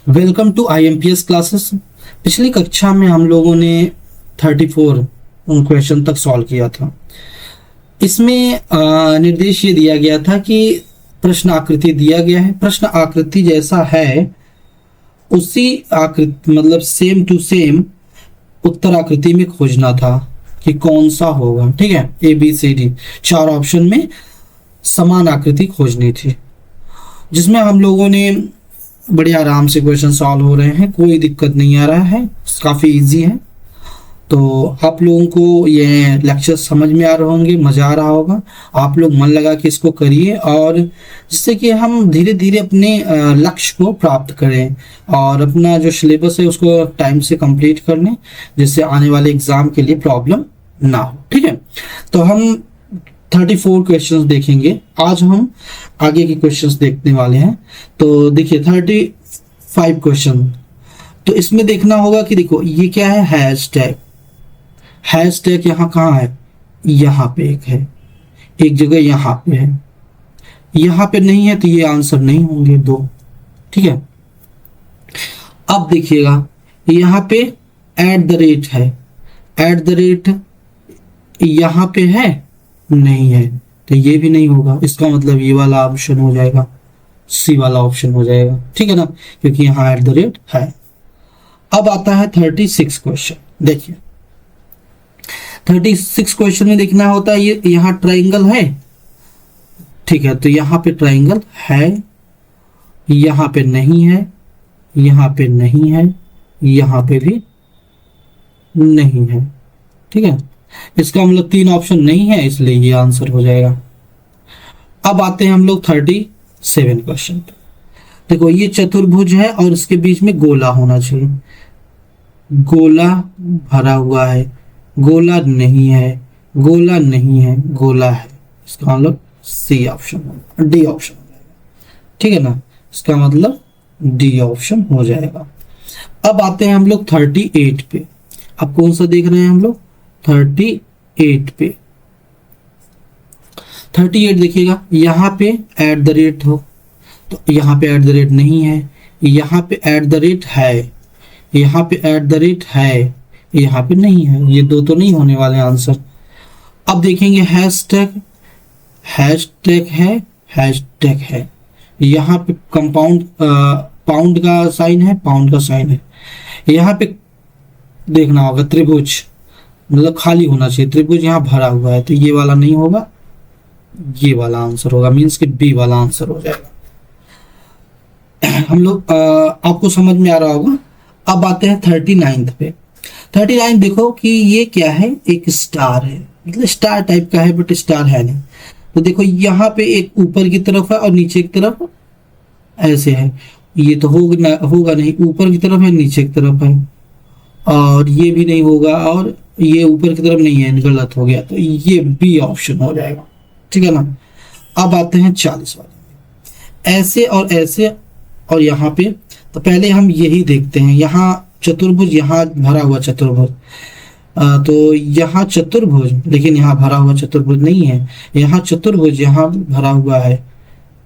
Welcome to IMPS classes. पिछली कक्षा में हम लोगों ने 34 क्वेश्चन तक सॉल्व किया था। इसमें निर्देश ये दिया गया था कि प्रश्न आकृति दिया गया है, प्रश्न आकृति जैसा है उसी आकृति मतलब सेम टू सेम उत्तर आकृति में खोजना था कि कौन सा होगा। ठीक है, ABCD 4 ऑप्शन में समान आकृति खोजनी थी, जिसमें हम लोगों ने बड़े आराम से क्वेश्चन सॉल्व हो रहे हैं, कोई दिक्कत नहीं आ रहा है, काफ़ी इजी है। तो आप लोगों को ये लेक्चर समझ में आ रहे होंगे, मज़ा आ रहा होगा। आप लोग मन लगा के इसको करिए, और जिससे कि हम धीरे धीरे अपने लक्ष्य को प्राप्त करें और अपना जो सिलेबस है उसको टाइम से कंप्लीट कर लें, जिससे आने वाले एग्ज़ाम के लिए प्रॉब्लम ना हो। ठीक है, तो हम 34 क्वेश्चंस देखेंगे। आज हम आगे के क्वेश्चंस देखने वाले हैं। तो देखिए 35 क्वेश्चन। तो इसमें देखना होगा कि देखो ये क्या है, हैशटैग। हैशटैग यहाँ कहाँ है, यहाँ पे एक है, एक जगह यहाँ पे है, यहाँ पे नहीं है तो ये आंसर नहीं होंगे 2। ठीक है, अब देखिएगा यहाँ पे @ है, @ यहाँ पे है नहीं है तो ये भी नहीं होगा। इसका मतलब ये वाला ऑप्शन हो जाएगा, C वाला ऑप्शन हो जाएगा। ठीक है ना, क्योंकि यहाँ @ है। अब आता है 36 क्वेश्चन। देखिए 36 क्वेश्चन में देखना होता है ये यहाँ ट्राइंगल है। ठीक है, तो यहाँ पे ट्राइंगल है, यहाँ पे नहीं है, यहाँ पे नहीं है, यहाँ पे भी नहीं है। ठीक है, इसका मतलब 3 ऑप्शन नहीं है, इसलिए ये आंसर हो जाएगा। अब आते हैं हम लोग 37 क्वेश्चन पे। देखो ये चतुर्भुज है और इसके बीच में गोला होना चाहिए। गोला भरा हुआ है, गोला नहीं है, गोला नहीं है, गोला है। इसका मतलब C ऑप्शन, D ऑप्शन हो जाएगा। ठीक है ना, इसका मतलब D ऑप्शन हो जाएगा। अब आते हैं हम लोग 38 पे। अब कौन सा देख रहे हैं हम लोग, 38 पे। 38 देखिएगा, यहाँ पे @ हो तो यहाँ पे @ नहीं है, यहाँ पे @ है, यहाँ पे @ है, यहाँ पे नहीं है। ये 2 तो नहीं होने वाले आंसर। अब देखेंगे हैशटैग। हैशटैग है, हैशटैग है, यहाँ पे कंपाउंड पाउंड का साइन है, पाउंड का साइन है। यहाँ पे देखना होगा त्रिभुज, मतलब खाली होना चाहिए, त्रिभुज यहाँ भरा हुआ है तो ये वाला नहीं होगा, ये वाला आंसर होगा, मीन्स कि B वाला आंसर हो जाएगा। हम लोग आपको समझ में आ रहा होगा। अब आते हैं 39 पे। 39 देखो कि ये क्या है, एक स्टार है, मतलब स्टार टाइप का है बट स्टार है नहीं। तो देखो यहाँ पे एक ऊपर की तरफ है और नीचे की तरफ ऐसे है। ये तो होगा नहीं, ऊपर की तरफ है नीचे की तरफ है, और ये भी नहीं होगा, और ये ऊपर की तरफ नहीं है, गलत हो गया, तो ये B ऑप्शन हो जाएगा। ठीक है ना। अब आते हैं 40 वाले, ऐसे और ऐसे और यहाँ पे। तो पहले हम यही देखते हैं, यहाँ चतुर्भुज, यहाँ भरा हुआ चतुर्भुज। तो यहाँ चतुर्भुज, लेकिन यहाँ भरा हुआ चतुर्भुज नहीं है, यहाँ चतुर्भुज, यहाँ भरा हुआ है,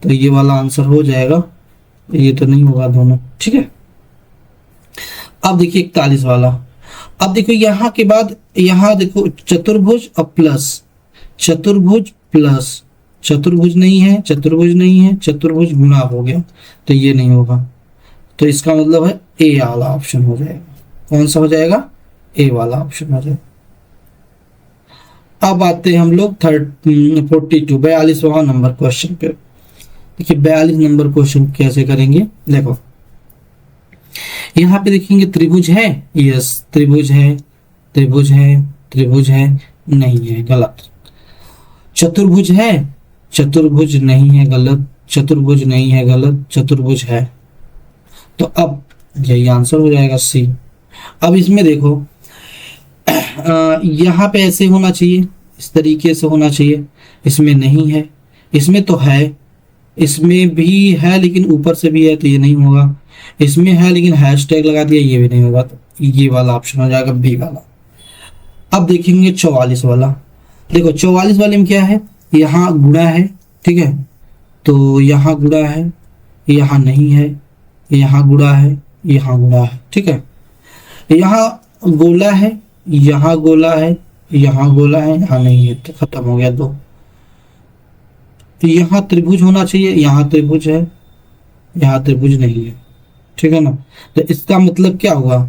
तो ये वाला आंसर हो जाएगा। ये तो नहीं होगा दोनों। ठीक है, अब देखिए 41 वाला। अब देखो यहाँ के बाद यहाँ देखो चतुर्भुज और प्लस, चतुर्भुज प्लस, चतुर्भुज नहीं है, चतुर्भुज नहीं है, चतुर्भुज गुणा हो गया, तो ये नहीं होगा। तो इसका मतलब है A वाला ऑप्शन हो जाएगा। कौन सा हो जाएगा, A वाला ऑप्शन हो जाएगा। अब आते हैं हम लोग 42 नंबर क्वेश्चन पे। देखिए 42 नंबर क्वेश्चन कैसे करेंगे। देखो यहाँ पे देखेंगे त्रिभुज है, यस त्रिभुज है, त्रिभुज है, त्रिभुज है, नहीं है, गलत। चतुर्भुज है, चतुर्भुज नहीं है, गलत। चतुर्भुज नहीं है, गलत। चतुर्भुज है, तो अब यही आंसर हो जाएगा C। अब इसमें देखो यहाँ पे ऐसे होना चाहिए, इस तरीके से होना चाहिए, इसमें नहीं है, इसमें तो है, इसमें भी है लेकिन ऊपर से भी है तो ये नहीं होगा, इसमें है लेकिन हैशटैग लगा दिया, ये भी नहीं होगा, तो ये वाला ऑप्शन हो जाएगा B वाला। अब देखेंगे 44 वाला। देखो 44 वाले में क्या है, यहाँ गुणा है। ठीक है, तो यहाँ गुणा है, यहाँ नहीं है, यहाँ गुणा है, यहाँ गुणा है, ठीक है। यहाँ गोला है, यहाँ गोला है, यहाँ गोला है, यहाँ नहीं है, तो खत्म हो गया दो। यहाँ त्रिभुज होना चाहिए, यहाँ त्रिभुज है, यहाँ त्रिभुज नहीं है, ठीक है ना। तो इसका मतलब क्या हुआ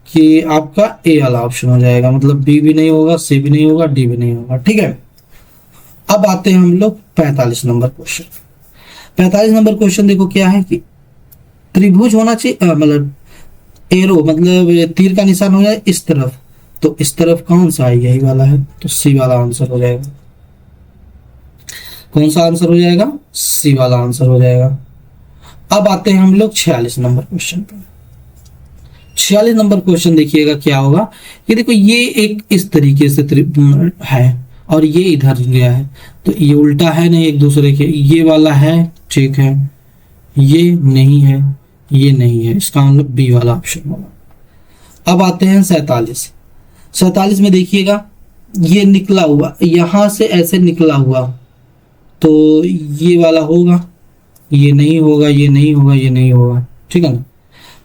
कि आपका ए वाला ऑप्शन हो जाएगा, मतलब बी भी नहीं होगा, सी भी नहीं होगा, डी भी नहीं होगा, ठीक है। अब आते हैं हम लोग 45 नंबर क्वेश्चन। 45 नंबर क्वेश्चन देखो क्या है कि त्रिभुज होना चाहिए, मतलब एरो मतलब तीर का निशान हो जाए इस तरफ, तो इस तरफ कौन सा है, यही वाला है, तो सी वाला आंसर हो जाएगा। कौन सा आंसर हो जाएगा, सी वाला आंसर हो जाएगा। अब आते हैं हम लोग 46 नंबर क्वेश्चन पर। 46 नंबर क्वेश्चन देखिएगा क्या होगा, ये देखो ये एक इस तरीके से है और ये इधर गया है, तो ये उल्टा है नहीं एक दूसरे के, ये वाला है, ठीक है, ये नहीं है, ये नहीं है, इसका मतलब बी वाला ऑप्शन होगा। अब आते हैं 47। 47 में देखिएगा ये निकला हुआ, यहां से ऐसे निकला हुआ, तो ये वाला होगा, ये नहीं होगा, ये नहीं होगा, ये नहीं होगा, ठीक है ना।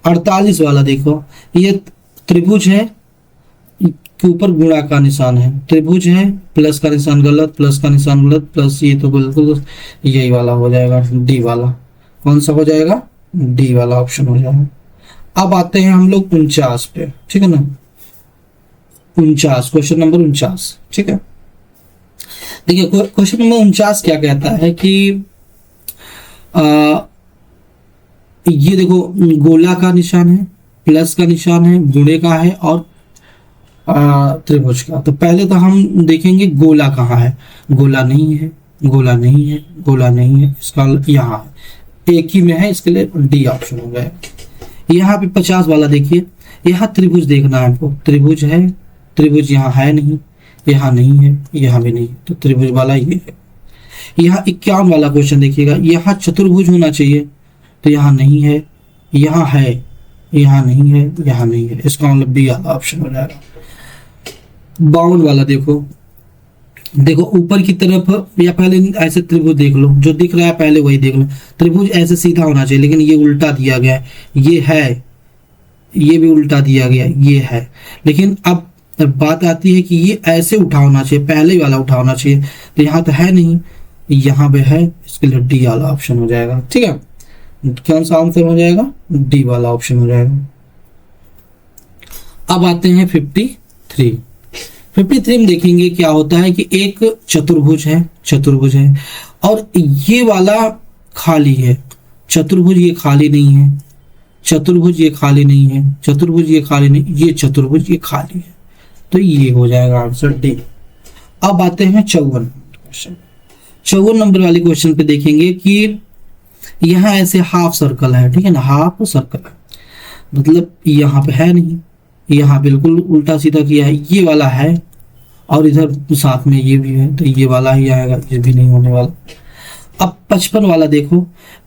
48 वाला देखो, ये त्रिभुज है के ऊपर गुणा का निशान है, त्रिभुज है, प्लस का निशान गलत, प्लस का निशान गलत, प्लस ये तो बिल्कुल यही वाला हो जाएगा, डी वाला। कौन सा हो जाएगा, डी वाला ऑप्शन हो जाएगा। अब आते हैं हम लोग 49 पे, ठीक है ना। 49 क्वेश्चन नंबर 49, ठीक है। देखिए क्वेश्चन नंबर 49 क्या कहता है कि ये देखो गोला का निशान है, प्लस का निशान है, गुणे का है और त्रिभुज का। तो पहले तो हम देखेंगे गोला कहाँ है, गोला नहीं है, गोला नहीं है, गोला नहीं है, इसका यहाँ है, एक ही में है, इसके लिए डी ऑप्शन हो गया। यहाँ पे 50 वाला देखिए, यहाँ त्रिभुज देखना है हमको, त्रिभुज है, त्रिभुज यहाँ है नहीं, यहाँ नहीं है, यहाँ भी नहीं, तो त्रिभुज वाला ये है। यहाँ 51 वाला क्वेश्चन देखिएगा, यहाँ चतुर्भुज होना चाहिए, तो यहाँ नहीं है, यहाँ है, यहाँ नहीं है, यहाँ नहीं है, इसका मतलब बी वाला ऑप्शन हो जाएगा। 52 वाला देखो, देखो ऊपर की तरफ, या पहले ऐसे त्रिभुज देख लो, जो दिख रहा है पहले वही देख लो। त्रिभुज ऐसे सीधा होना चाहिए, लेकिन ये उल्टा दिया गया है, ये है, ये भी उल्टा दिया गया, ये है। लेकिन अब बात आती है कि ये ऐसे उठा होना चाहिए, पहले वाला उठा होना चाहिए, तो यहाँ तो है नहीं, यहाँ पे है, इसके लिए डी वाला ऑप्शन हो जाएगा, ठीक है। कौन सा आंसर हो जाएगा, डी वाला ऑप्शन हो जाएगा। अब आते हैं 53। 53 में देखेंगे क्या होता है कि एक चतुर्भुज है, चतुर्भुज है, और ये वाला खाली है, चतुर्भुज ये खाली नहीं है, चतुर्भुज ये खाली नहीं है, चतुर्भुज ये खाली नहीं, ये चतुर्भुज ये खाली है, तो ये हो जाएगा आंसर डी। अब आते हैं 54 क्वेश्चन। 54 नंबर वाले क्वेश्चन पे देखेंगे कि यहाँ ऐसे हाफ सर्कल है, ठीक है ना, हाफ सर्कल है, मतलब यहाँ पे है नहीं, यहाँ बिल्कुल उल्टा सीधा किया है, ये वाला है, और इधर साथ में ये भी है, तो ये वाला ही आएगा, ये भी नहीं होने वाला। अब 55 वाला देखो,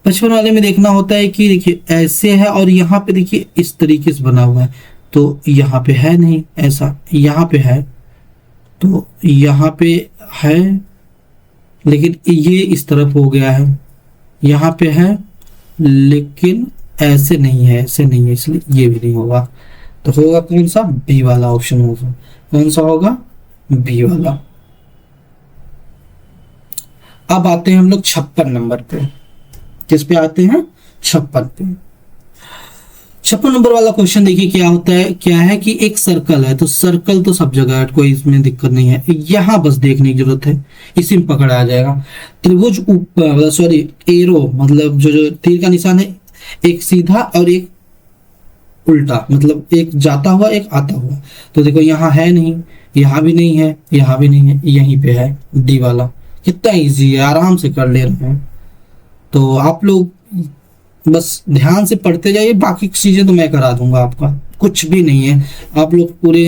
55 वाले में देखना होता है कि देखिए ऐसे है, और यहाँ पे देखिए इस तरीके से बना हुआ है, तो यहाँ पे है नहीं ऐसा, यहाँ पे है, तो यहाँ पे है, लेकिन ये इस तरफ हो गया है, यहाँ पे है लेकिन ऐसे नहीं है, ऐसे नहीं है, इसलिए ये भी नहीं होगा, तो होगा कौन सा, बी वाला ऑप्शन होगा। कौन सा होगा, बी वाला। अब आते हैं हम लोग 56 नंबर पे। किस पे आते हैं, 56 पे। 56 नंबर वाला क्वेश्चन देखिए क्या होता है, क्या है कि एक सर्कल है, तो सर्कल तो सब जगह है, कोई इसमें दिक्कत नहीं है, यहाँ बस देखने की जरूरत है, इसी में पकड़ा आ जाएगा। त्रिभुज ऊपर, सॉरी एरो, मतलब जो तीर का निशान है, एक सीधा और एक उल्टा, मतलब एक जाता हुआ एक आता हुआ, तो देखो यहाँ है नहीं, यहाँ भी नहीं है, यहाँ भी नहीं है, यहीं पे है, डी वाला। कितना इजी है, आराम से कर ले रहे हैं। तो आप लोग बस ध्यान से पढ़ते जाइए, बाकी चीजें तो मैं करा दूंगा, आपका कुछ भी नहीं है, आप लोग पूरे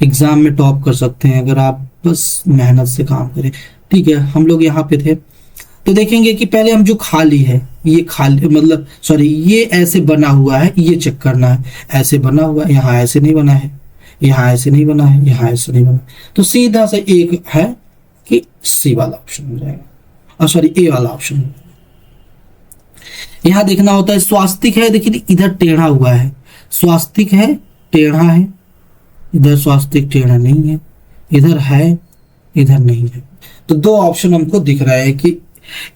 एग्जाम में टॉप कर सकते हैं अगर आप बस मेहनत से काम करें, ठीक है। हम लोग यहाँ पे थे, तो देखेंगे कि पहले हम जो खाली है, ये खाली मतलब सॉरी ये ऐसे बना हुआ है, ये चेक करना है, ऐसे बना हुआ है, यहाँ ऐसे नहीं बना है, यहाँ ऐसे नहीं बना है, यहाँ ऐसे नहीं बना, तो सीधा से एक है कि सी वाला ऑप्शन हो जाएगा, और सॉरी ए वाला ऑप्शन। यहाँ देखना होता है स्वास्तिक है, देखिए इधर टेढ़ा हुआ है, स्वास्तिक है टेढ़ा है, इधर स्वास्तिक टेढ़ा नहीं है, इधर है इधर नहीं है। तो दो ऑप्शन हमको दिख रहा है कि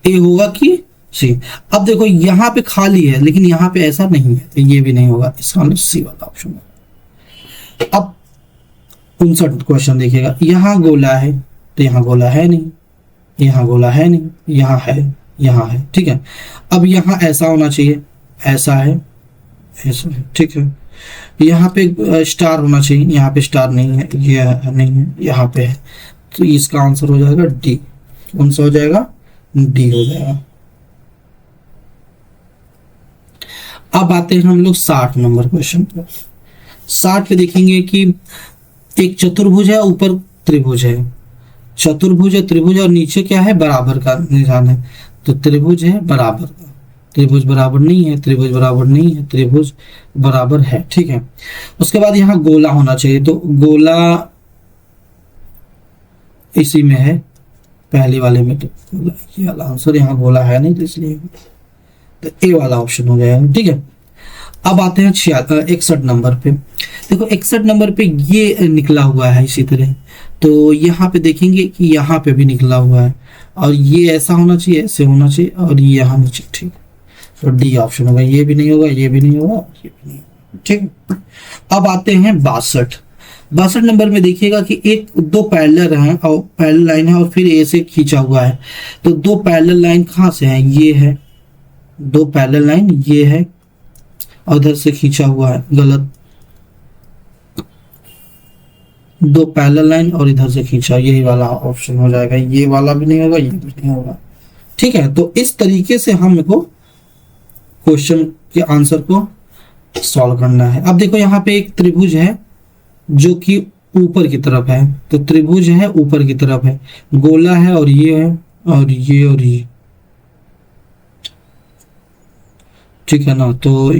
ए होगा कि सी। अब देखो यहाँ पे खाली है लेकिन यहाँ पे ऐसा नहीं है, तो ये भी नहीं होगा, इसका मतलब सी वाला ऑप्शन है। अब 59 क्वेश्चन देखिएगा, यहाँ गोला है तो यहाँ गोला है नहीं, यहाँ गोला है नहीं, यहाँ है, यहाँ है, ठीक है। अब यहाँ ऐसा होना चाहिए, ऐसा है, ऐसा है, ठीक है। यहाँ पे स्टार होना चाहिए, यहाँ पे स्टार नहीं है, ये नहीं है, यहाँ पे है, तो इसका आंसर हो जाएगा डी। कौन सा हो जाएगा? डी हो जाएगा। अब आते हैं हम लोग 60 नंबर क्वेश्चन पर। 60 पे देखेंगे कि एक चतुर्भुज है, ऊपर त्रिभुज है, चतुर्भुज है, त्रिभुज और नीचे क्या है? बराबर का निशान है, तो त्रिभुज है बराबर का, त्रिभुज बराबर नहीं है, त्रिभुज बराबर नहीं है, त्रिभुज बराबर है, ठीक है। उसके बाद यहाँ गोला होना चाहिए, तो गोला इसी में है, पहले वाले में, तो गोला ये वाला आंसर, यहाँ गोला है नहीं तो इसलिए तो ए वाला ऑप्शन हो जाएगा, ठीक है। अब आते हैं 61 नंबर पे। देखो 61 नंबर पे ये निकला हुआ है इसी तरह, तो यहाँ पे देखेंगे कि यहाँ पे भी निकला हुआ है, और ये ऐसा होना चाहिए, ऐसे होना चाहिए, और ये यहाँ नीचे, ठीक। तो डी ऑप्शन होगा, ये भी नहीं होगा, ये भी नहीं होगा, ये भी नहीं होगा, ठीक। अब आते हैं 62 नंबर में देखिएगा कि एक दो पैरेलल हैं और पैरेलल लाइन है और फिर ए से खींचा हुआ है, तो दो पैरेलल लाइन कहाँ से है? ये है, दो पैरेलल लाइन ये है और उधर से खींचा हुआ है, गलत, दो पैरेलल लाइन और इधर से खींचा, यही वाला ऑप्शन हो जाएगा, ये वाला भी नहीं होगा, ये भी नहीं होगा, ठीक है। तो इस तरीके से हमको क्वेश्चन के आंसर को सॉल्व करना है। अब देखो यहाँ पे एक त्रिभुज है जो कि ऊपर की तरफ है, तो त्रिभुज है ऊपर की तरफ है, गोला है और ये है और ये और ये, ठीक है ना। तो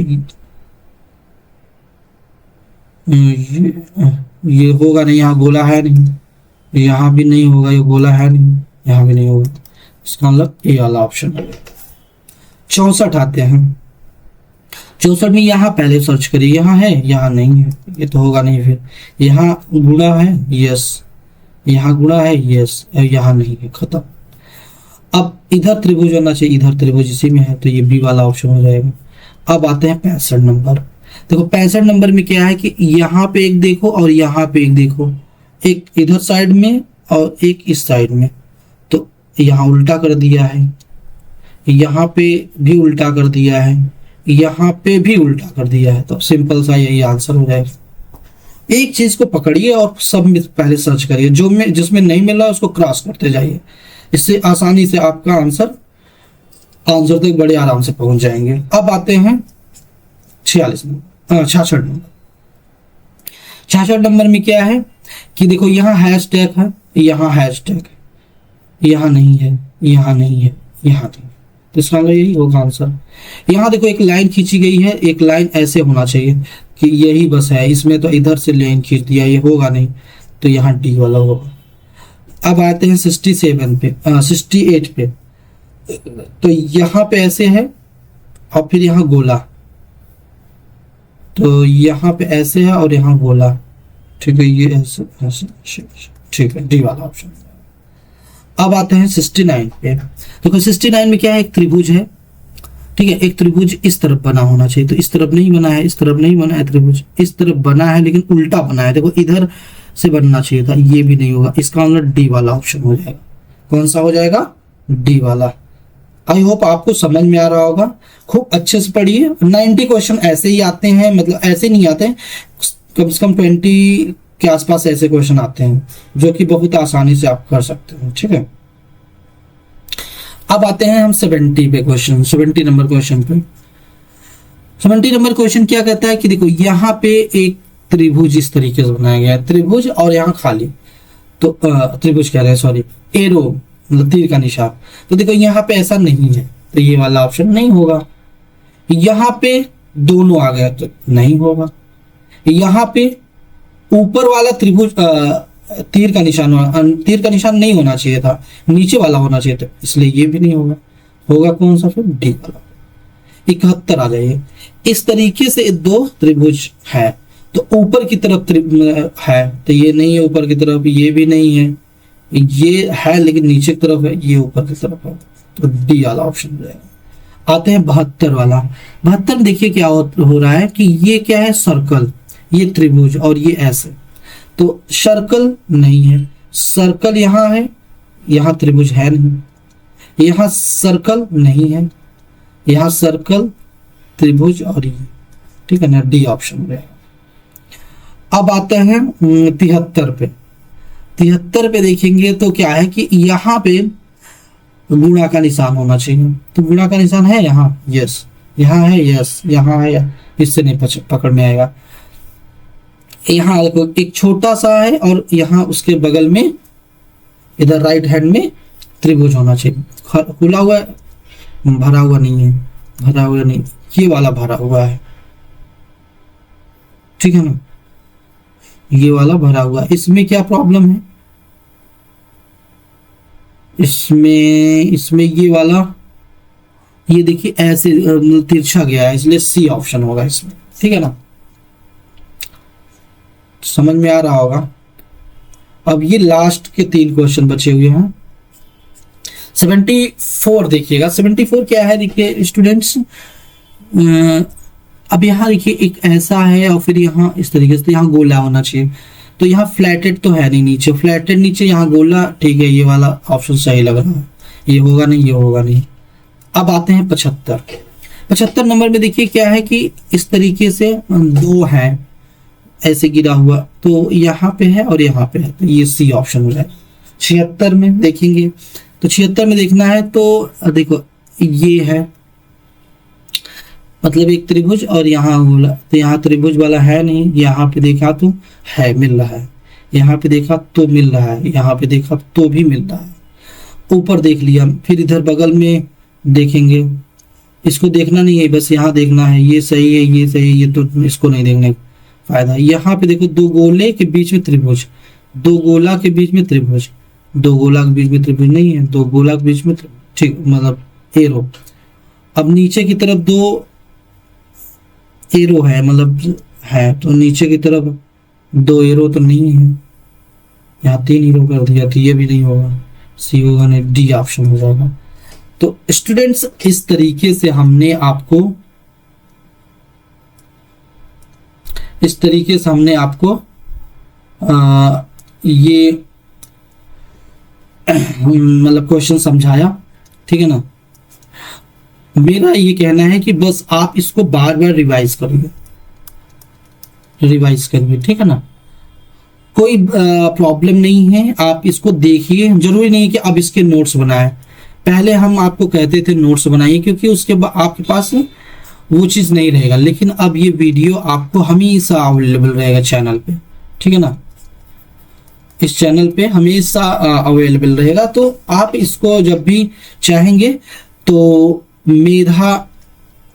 ये होगा नहीं, यहाँ गोला है नहीं, यहाँ भी नहीं होगा, ये गोला है नहीं, यहाँ भी नहीं होगा, इसका मतलब ए वाला ऑप्शन है। 64 आते हैं। 64 में यहाँ पहले सर्च करिए, यहाँ है, यहाँ नहीं है, ये तो होगा नहीं। फिर यहाँ गुणा है, यस, यहाँ गुणा है, यस, यहाँ नहीं है, खत्म। अब इधर त्रिभुज होना चाहिए, इधर त्रिभुज इसी में है, तो ये बी वाला ऑप्शन हो जाएगा। अब आते हैं 65 नंबर। देखो 65 नंबर में क्या है कि यहाँ पे एक देखो और यहाँ पे एक देखो, एक इधर साइड में और एक इस साइड में, तो यहाँ उल्टा कर दिया है, यहाँ पे भी उल्टा कर दिया है, यहाँ पे भी उल्टा कर दिया है, तो सिंपल सा यही आंसर हो जाएगा। एक चीज को पकड़िए और सब में पहले सर्च करिए, जो में जिसमें नहीं मिला उसको क्रॉस करते जाइए, इससे आसानी से आपका आंसर तक बड़े आराम से पहुंच जाएंगे। अब आते हैं 66 नंबर। 66 नंबर में क्या है कि देखो यहाँ हैशटैग है, यहाँ हैशटैग है, यहाँ नहीं है, यहाँ नहीं है, यहाँ नहीं, तो इसका यही होगा आंसर। यहाँ देखो एक लाइन खींची गई है, एक लाइन ऐसे होना चाहिए कि यही बस है, इसमें तो इधर से लाइन खींच दिया, ये होगा नहीं, तो यहाँ डी वाला होगा। अब आते हैं 67 पे, 68 पे, तो यहाँ पे ऐसे है और फिर यहाँ गोला, तो यहाँ पे ऐसे है और यहाँ गोला, ठीक है, ये ऐसे ऐसे, ठीक है, डी वाला ऑप्शन। अब आते हैं 69 पे। देखो 69 में क्या है, एक त्रिभुज है, ठीक है, एक त्रिभुज इस तरफ बना होना चाहिए, तो इस तरफ नहीं बना है, इस तरफ नहीं बना है, त्रिभुज इस तरफ बना है लेकिन उल्टा बना है, देखो इधर से बनना चाहिए था, ये भी नहीं होगा, इसका मतलब डी वाला ऑप्शन हो जाएगा। कौन सा हो जाएगा? डी वाला। आई होप आपको समझ में आ रहा होगा, खूब अच्छे से पढ़िए। 90 क्वेश्चन ऐसे ही आते हैं, मतलब ऐसे नहीं आते हैं, कम से कम 20 के आसपास ऐसे क्वेश्चन आते हैं जो कि बहुत आसानी से आप कर सकते हैं, ठीक है। अब आते हैं हम 70 पे क्वेश्चन, 70 नंबर क्वेश्चन पे। 70 नंबर क्वेश्चन क्या कहता है कि देखो यहाँ पे एक त्रिभुज इस तरीके से बनाया गया है, त्रिभुज और यहाँ खाली, तो त्रिभुज कह रहे हैं, सॉरी, एरो मतलब तीर का निशान, तो देखो यहाँ पे ऐसा नहीं है, तो ये वाला ऑप्शन नहीं होगा। यहाँ पे दोनों आ गया तो नहीं होगा। यहाँ पे ऊपर वाला त्रिभुज तीर का निशान नहीं होना चाहिए था, नीचे वाला होना चाहिए था, इसलिए ये भी नहीं होगा। होगा कौन सा? फिर डी वाला। 71 आ जाइए। इस तरीके से दो त्रिभुज है, तो ऊपर की तरफ है, तो ये नहीं है ऊपर की तरफ, ये भी नहीं है, ये है लेकिन नीचे की तरफ है, ये ऊपर की तरफ है, तो डी वाला ऑप्शन रहेगा। आते हैं 72 वाला। 72 देखिए क्या हो रहा है कि ये क्या है, सर्कल, ये त्रिभुज और ये ऐसे, तो सर्कल नहीं है, सर्कल यहाँ है, यहाँ त्रिभुज है नहीं, यहाँ सर्कल नहीं है, यहाँ सर्कल त्रिभुज और ये, ठीक है ना, डी ऑप्शन रहेगा। अब आते हैं 73 पे। 73 पे देखेंगे तो क्या है कि यहाँ पे गुणा का निशान होना चाहिए, तो गुणा का निशान है यहाँ, यस, यहाँ है, यस, यहाँ है, इससे नहीं पकड़ में आएगा। यहाँ देखो एक छोटा सा है और यहाँ उसके बगल में इधर राइट हैंड में त्रिभुज होना चाहिए। खुला हुआ है, भरा हुआ नहीं है, भरा हुआ नहीं, ये वाला भरा हुआ है, ठीक है ना, ये वाला भरा हुआ है। इसमें क्या प्रॉब्लम है, इसमें ये वाला, ये देखिए ऐसे तिरछा गया है, इसलिए सी ऑप्शन होगा इसमें, ठीक है ना, समझ में आ रहा होगा। अब ये लास्ट के 3 क्वेश्चन बचे हुए हैं। 74 देखिएगा, 74 क्या है देखिए स्टूडेंट्स, अब यहाँ देखिए एक ऐसा है और फिर यहाँ इस तरीके से, यहाँ गोला होना चाहिए, तो यहाँ फ्लैटेड तो है नहीं, नीचे फ्लैटेड नीचे, यहाँ गोला, ठीक है, ये वाला ऑप्शन सही लग रहा है, ये होगा नहीं, ये होगा नहीं। अब आते हैं 75 नंबर में देखिए क्या है कि इस तरीके से 2 है ऐसे गिरा हुआ, तो यहाँ पे है और यहाँ पे है, तो ये सी ऑप्शन हो जाए। 76 में देखेंगे तो 76 में देखना है तो देखो ये है, मतलब एक त्रिभुज और यहाँ गोला, तो यहाँ त्रिभुज वाला है नहीं, यहाँ पे देखा तो है, मिल रहा है, यहाँ पे देखा तो मिल रहा है, यहाँ पे देखा तो भी मिल रहा है, ऊपर देख लिया, फिर इधर बगल में देखेंगे, इसको देखना नहीं है, बस यहाँ देखना है, ये सही है, ये सही है, ये तो इसको नहीं देखने का फायदा। यहाँ पे देखो 2 गोले के बीच में त्रिभुज, 2 गोला के बीच में त्रिभुज, 2 गोला के बीच में त्रिभुज नहीं है, 2 गोला के बीच में, ठीक, मतलब एरो। अब नीचे की तरफ 2 एरो है, मतलब है, तो नीचे की तरफ 2 एरो तो नहीं है, यहाँ 3 एरो कर दिया, तो ये भी नहीं होगा, सी होगा नहीं, डी ऑप्शन हो जाएगा। तो स्टूडेंट्स इस तरीके से हमने आपको ये मतलब क्वेश्चन समझाया, ठीक है ना। मेरा ये कहना है कि बस आप इसको बार बार रिवाइज करिए, ठीक है ना, कोई प्रॉब्लम नहीं है, आप इसको देखिए, जरूरी नहीं कि अब इसके नोट्स बनाएं, पहले हम आपको कहते थे नोट्स बनाइए, क्योंकि उसके बाद आपके पास वो चीज़ नहीं रहेगा, लेकिन अब ये वीडियो आपको हमेशा अवेलेबल रहेगा चैनल पे, ठीक है ना, इस चैनल पे हमेशा अवेलेबल रहेगा, तो आप इसको जब भी चाहेंगे तो मेधा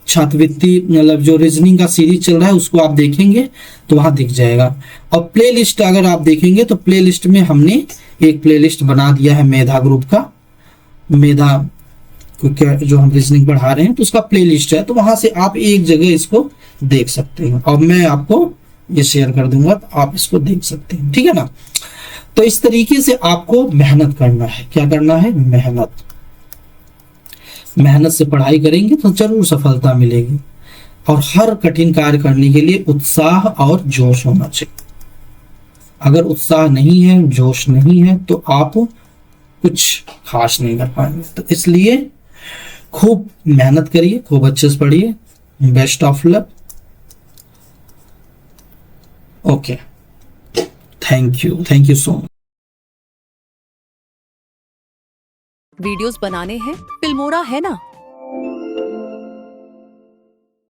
छात्रवृत्ति मतलब जो रीजनिंग का सीरीज चल रहा है उसको आप देखेंगे तो वहां दिख जाएगा। और प्लेलिस्ट अगर आप देखेंगे तो प्लेलिस्ट में हमने एक प्लेलिस्ट बना दिया है मेधा ग्रुप का, मेधा जो हम रीजनिंग पढ़ा रहे हैं तो उसका प्लेलिस्ट है, तो वहां से आप एक जगह इसको देख सकते हैं, और मैं आपको ये शेयर कर दूंगा तो आप इसको देख सकते हैं, ठीक है ना। तो इस तरीके से आपको मेहनत करना है, क्या करना है, मेहनत से पढ़ाई करेंगे तो जरूर सफलता मिलेगी, और हर कठिन कार्य करने के लिए उत्साह और जोश होना चाहिए। अगर उत्साह नहीं है, जोश नहीं है, तो आप कुछ खास नहीं कर पाएंगे। तो इसलिए खूब मेहनत करिए, खूब अच्छे से पढ़िए, best of luck. Okay, thank you so much. Videos बनाने हैं, फिल्मोरा है ना।